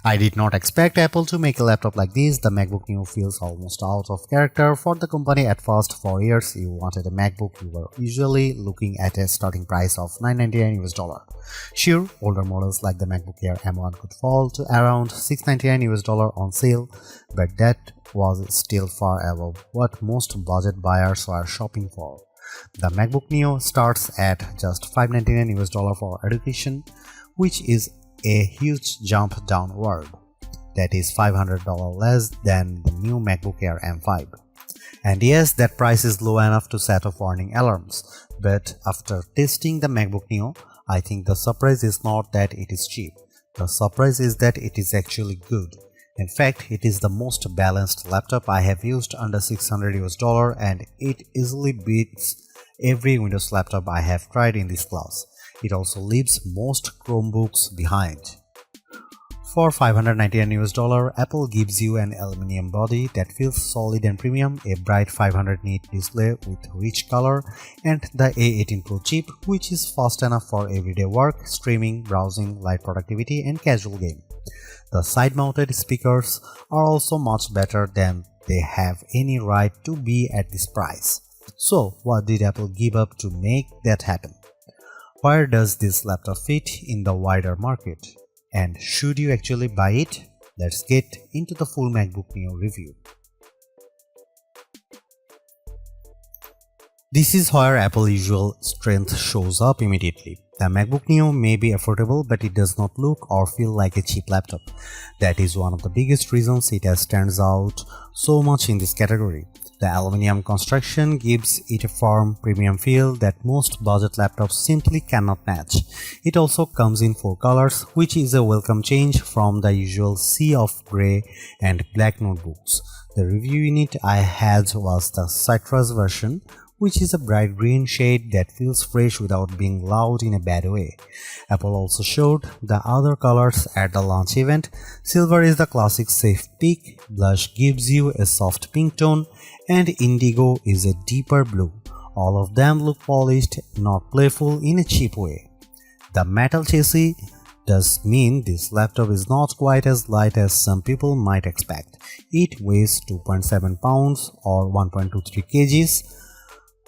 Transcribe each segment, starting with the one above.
I did not expect Apple to make a laptop like this. The MacBook Neo feels almost out of character for the company. At first, for years you wanted a MacBook, you were usually looking at a starting price of $999 US. Sure, older models like the MacBook Air M1 could fall to around $699 US on sale, but that was still far above what most budget buyers were shopping for. The MacBook Neo starts at just $599 US for education, which is a huge jump downward. That is $500 less than the new MacBook Air M5. And yes, that price is low enough to set off warning alarms, but after testing the MacBook Neo, I think the surprise is not that it is cheap. The surprise is that it is actually good. In fact, it is the most balanced laptop I have used under $600 US, and it easily beats every Windows laptop I have tried in this class. It also leaves most Chromebooks behind. For $599 US, Apple gives you an aluminum body that feels solid and premium, a bright 500 nit display with rich color, and the A18 Pro chip, which is fast enough for everyday work, streaming, browsing, light productivity, and casual game. The side-mounted speakers are also much better than they have any right to be at this price. So, what did Apple give up to make that happen? Where does this laptop fit in the wider market? And should you actually buy it? Let's get into the full MacBook Neo review. This is where Apple's usual strength shows up immediately. The MacBook Neo may be affordable, but it does not look or feel like a cheap laptop. That is one of the biggest reasons it stands out so much in this category. The aluminum construction gives it a firm, premium feel that most budget laptops simply cannot match. It also comes in 4 colors, which is a welcome change from the usual sea of grey and black notebooks. The review unit I had was the citrus version, which is a bright green shade that feels fresh without being loud in a bad way. Apple also showed the other colors at the launch event. Silver is the classic safe pick, blush gives you a soft pink tone, and indigo is a deeper blue. All of them look polished, not playful in a cheap way. The metal chassis does mean this laptop is not quite as light as some people might expect. It weighs 2.7 pounds or 1.23 kgs,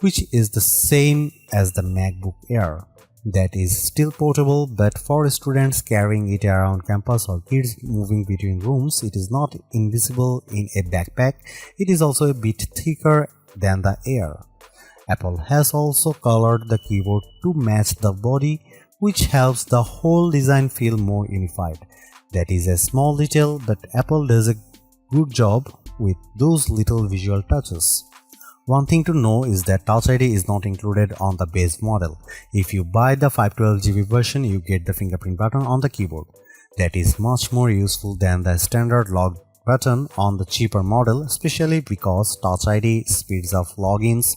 which is the same as the MacBook Air. That is still portable, but for students carrying it around campus or kids moving between rooms, it is not invisible in a backpack. It is also a bit thicker than the Air. Apple has also colored the keyboard to match the body, which helps the whole design feel more unified. That is a small detail, but Apple does a good job with those little visual touches. One thing to know is that Touch ID is not included on the base model. If you buy the 512GB version, you get the fingerprint button on the keyboard. That is much more useful than the standard log button on the cheaper model, especially because Touch ID speeds up logins,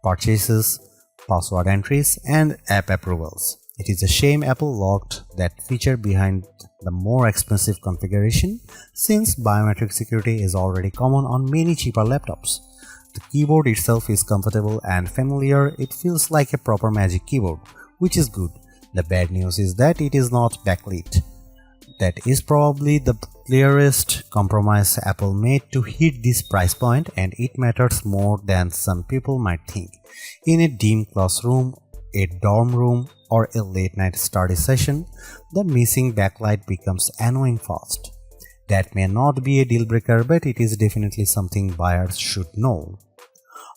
purchases, password entries, and app approvals. It is a shame Apple locked that feature behind the more expensive configuration, since biometric security is already common on many cheaper laptops. The keyboard itself is comfortable and familiar. It feels like a proper Magic Keyboard, which is good. The bad news is that it is not backlit. That is probably the clearest compromise Apple made to hit this price point, and it matters more than some people might think. In a dim classroom, a dorm room, or a late-night study session, the missing backlight becomes annoying fast. That may not be a deal breaker, but it is definitely something buyers should know.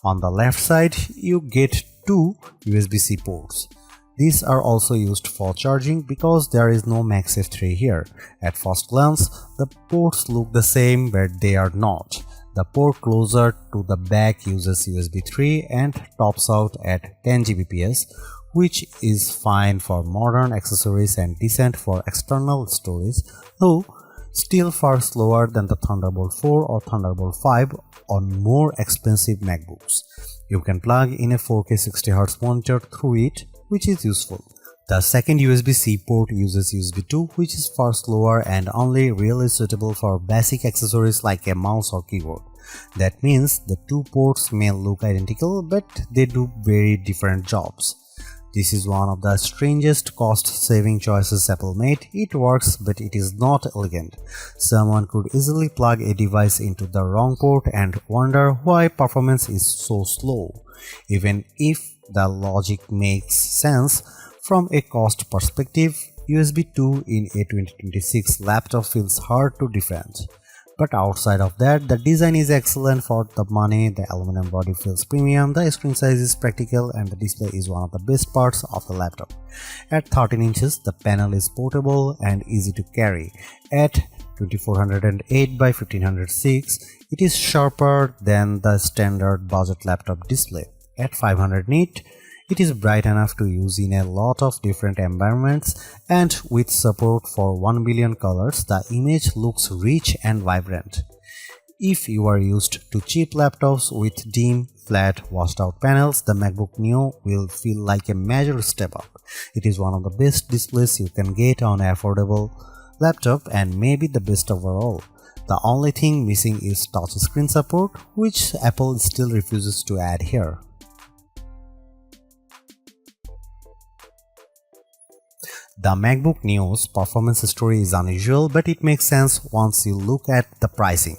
On the left side, you get 2 USB-C ports. These are also used for charging because there is no MagSafe 3 here. At first glance, the ports look the same, but they are not. The port closer to the back uses USB 3 and tops out at 10 Gbps, which is fine for modern accessories and decent for external storage, though still far slower than the Thunderbolt 4 or Thunderbolt 5 on more expensive MacBooks. You can plug in a 4K 60Hz monitor through it, which is useful. The second USB-C port uses USB 2, which is far slower and only really suitable for basic accessories like a mouse or keyboard. That means the 2 ports may look identical, but they do very different jobs. This is one of the strangest cost-saving choices Apple made. It works, but it is not elegant. Someone could easily plug a device into the wrong port and wonder why performance is so slow, even if the logic makes sense from a cost perspective. USB 2 in a 2026 laptop feels hard to defend. But outside of that, the design is excellent for the money, the aluminum body feels premium, the screen size is practical, and the display is one of the best parts of the laptop. At 13 inches, the panel is portable and easy to carry. At 2408 by 1506, it is sharper than the standard budget laptop display. At 500 nit, it is bright enough to use in a lot of different environments, and with support for 1 billion colors, the image looks rich and vibrant. If you are used to cheap laptops with dim, flat, washed-out panels, the MacBook Neo will feel like a major step up. It is one of the best displays you can get on an affordable laptop and maybe the best overall. The only thing missing is touchscreen support, which Apple still refuses to add here. The MacBook Neo's performance story is unusual, but it makes sense once you look at the pricing.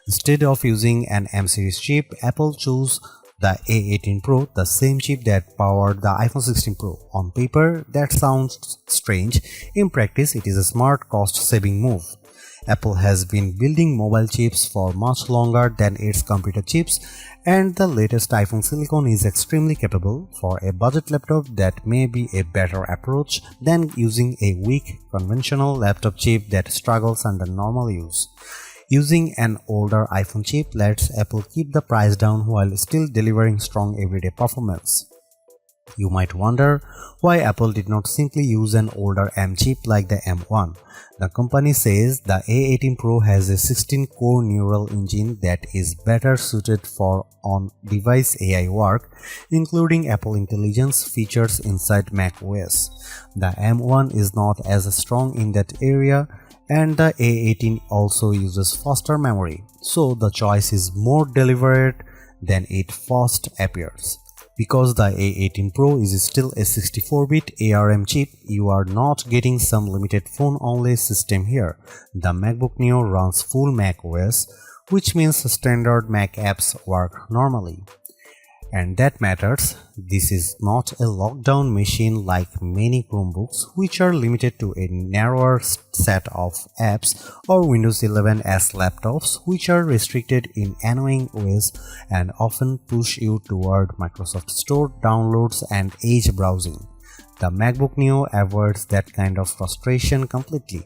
Instead of using an M series chip, Apple chose the A18 Pro, the same chip that powered the iPhone 16 Pro. On paper, that sounds strange. In practice, it is a smart, cost-saving move. Apple has been building mobile chips for much longer than its computer chips, and the latest iPhone silicon is extremely capable. For a budget laptop, that may be a better approach than using a weak conventional laptop chip that struggles under normal use. Using an older iPhone chip lets Apple keep the price down while still delivering strong everyday performance. You might wonder why Apple did not simply use an older M chip like the M1. The company says the A18 Pro has a 16-core neural engine that is better suited for on-device AI work, including Apple Intelligence features inside macOS. The M1 is not as strong in that area, and the A18 also uses faster memory, so the choice is more deliberate than it first appears. Because the A18 Pro is still a 64-bit ARM chip, you are not getting some limited phone-only system here. The MacBook Neo runs full macOS, which means standard Mac apps work normally. And that matters. This is not a lockdown machine like many Chromebooks, which are limited to a narrower set of apps, or Windows 11s laptops, which are restricted in annoying ways and often push you toward Microsoft Store downloads and Edge browsing. The MacBook Neo avoids that kind of frustration completely.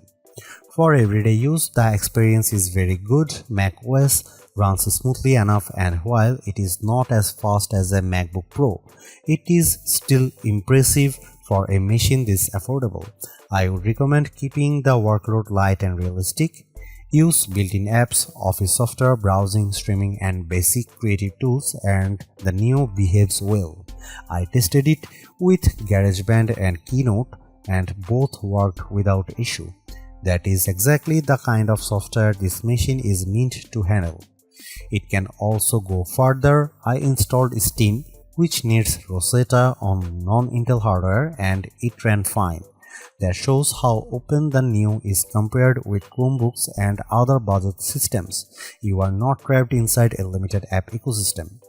For everyday use, the experience is very good. macOS runs smoothly enough, and while it is not as fast as a MacBook Pro, it is still impressive for a machine this affordable. I would recommend keeping the workload light and realistic. Use built-in apps, office software, browsing, streaming, and basic creative tools, and the Neo behaves well. I tested it with GarageBand and Keynote, and both worked without issue. That is exactly the kind of software this machine is meant to handle. It can also go further. I installed Steam, which needs Rosetta on non-Intel hardware, and it ran fine. That shows how open the Neo is compared with Chromebooks and other budget systems. You are not trapped inside a limited app ecosystem.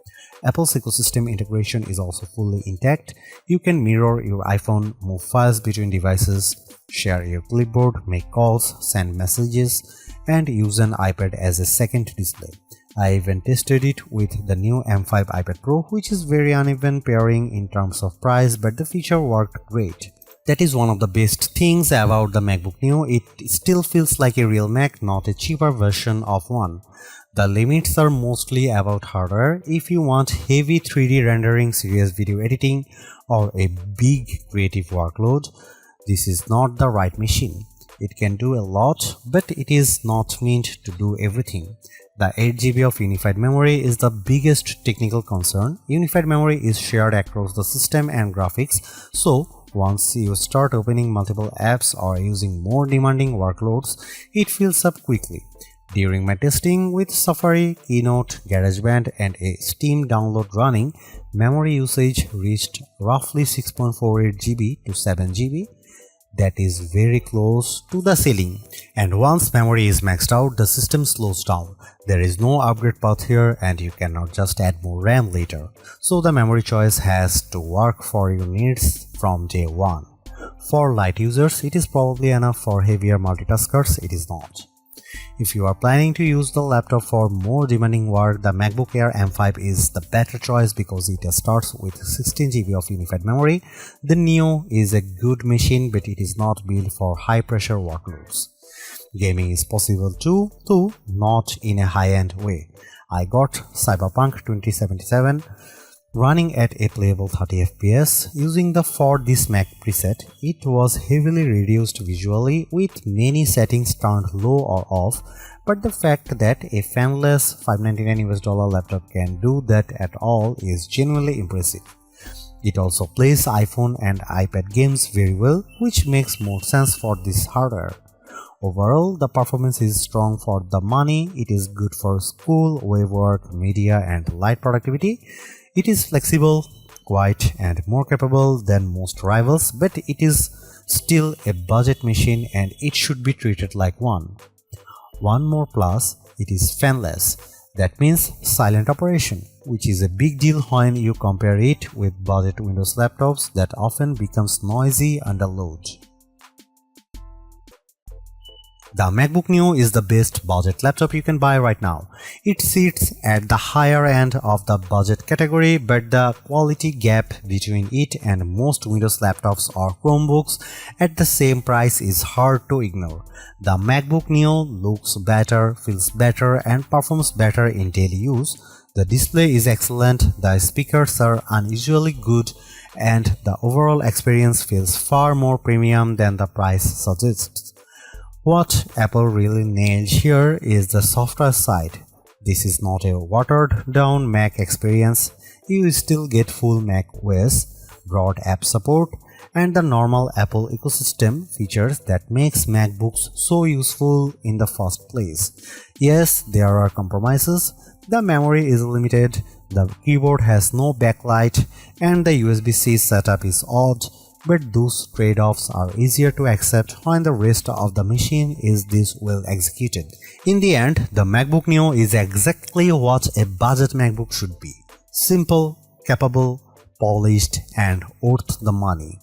Apple's ecosystem integration is also fully intact. You can mirror your iPhone, move files between devices, share your clipboard, make calls, send messages, and use an iPad as a second display. I even tested it with the new M5 iPad Pro, which is very uneven pairing in terms of price, but the feature worked great. That is one of the best things about the MacBook Neo. It still feels like a real Mac, not a cheaper version of one. The limits are mostly about hardware. If you want heavy 3D rendering, serious video editing, or a big creative workload, this is not the right machine. It can do a lot, but it is not meant to do everything. The 8GB of unified memory is the biggest technical concern. Unified memory is shared across the system and graphics, so once you start opening multiple apps or using more demanding workloads, it fills up quickly. During my testing with Safari, Keynote, GarageBand and a Steam download running, memory usage reached roughly 6.48 GB to 7 GB. That is very close to the ceiling. And once memory is maxed out, the system slows down. There is no upgrade path here and you cannot just add more RAM later. So the memory choice has to work for your needs from day one. For light users, it is probably enough. For heavier multitaskers, it is not. If you are planning to use the laptop for more demanding work, the MacBook Air M5 is the better choice because it starts with 16 GB of unified memory. The Neo is a good machine, but it is not built for high-pressure workloads. Gaming is possible too, though not in a high-end way. I got Cyberpunk 2077 running at a playable 30 FPS using the For This Mac preset. It was heavily reduced visually with many settings turned low or off, but the fact that a fanless $599 laptop can do that at all is genuinely impressive. It also plays iPhone and iPad games very well, which makes more sense for this hardware. Overall, the performance is strong for the money. It is good for school, web work, media and light productivity. It is flexible, quiet and more capable than most rivals, but it is still a budget machine and it should be treated like one. One more plus, it is fanless. That means silent operation, which is a big deal when you compare it with budget Windows laptops that often becomes noisy under load. The MacBook Neo is the best budget laptop you can buy right now. It sits at the higher end of the budget category, but the quality gap between it and most Windows laptops or Chromebooks at the same price is hard to ignore. The MacBook Neo looks better, feels better, and performs better in daily use. The display is excellent, the speakers are unusually good, and the overall experience feels far more premium than the price suggests. What Apple really nailed here is the software side. This is not a watered-down Mac experience. You still get full Mac OS, broad app support, and the normal Apple ecosystem features that makes MacBooks so useful in the first place. Yes, there are compromises. The memory is limited, the keyboard has no backlight, and the USB-C setup is odd. But those trade-offs are easier to accept when the rest of the machine is this well executed. In the end, the MacBook Neo is exactly what a budget MacBook should be. Simple, capable, polished, and worth the money.